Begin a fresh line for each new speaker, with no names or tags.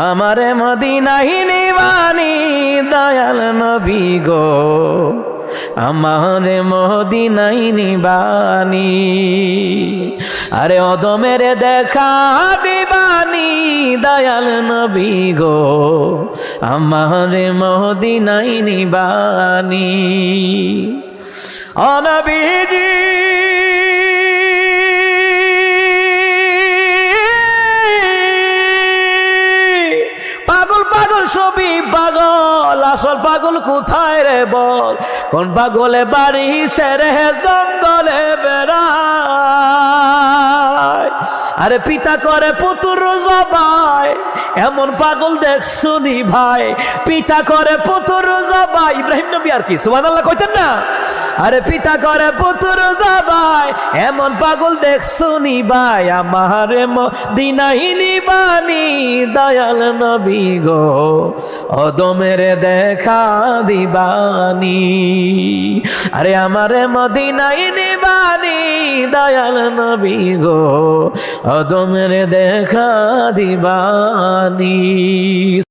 আমারে মদিনায় নিবানি দয়াল নবী গো, আমারে মদিনায় নিবানি। আরে অদমের দেখা দিবানি দয়াল নবী গো, আমারে মদিনায় নিবানি। ও নবীজি পাগল পাগল সবই পাগল, আসল পাগল কোথায় রে বল? কোন পাগলে বাড়ি সেরে জঙ্গলে বেড়ায়। আরে পিতা করে পুতুর জবাই, এমন পাগল দেখছুনি ভাই। পিতা করে পুতুর জবাই, ইব্রাহিম নবী আর কি সুবহানাল্লাহ কইতেন না? আরে পিতা করে পুতুর জবাই, এমন পাগল দেখছুনি ভাই। আমারে মদিনায় নিবানি দয়াল নবী গো, অদমের দেখা দিবানি। আরে আমারে মদিনায় নিবানি দয়াল নবী গো, অদমের দেখা দিবানি।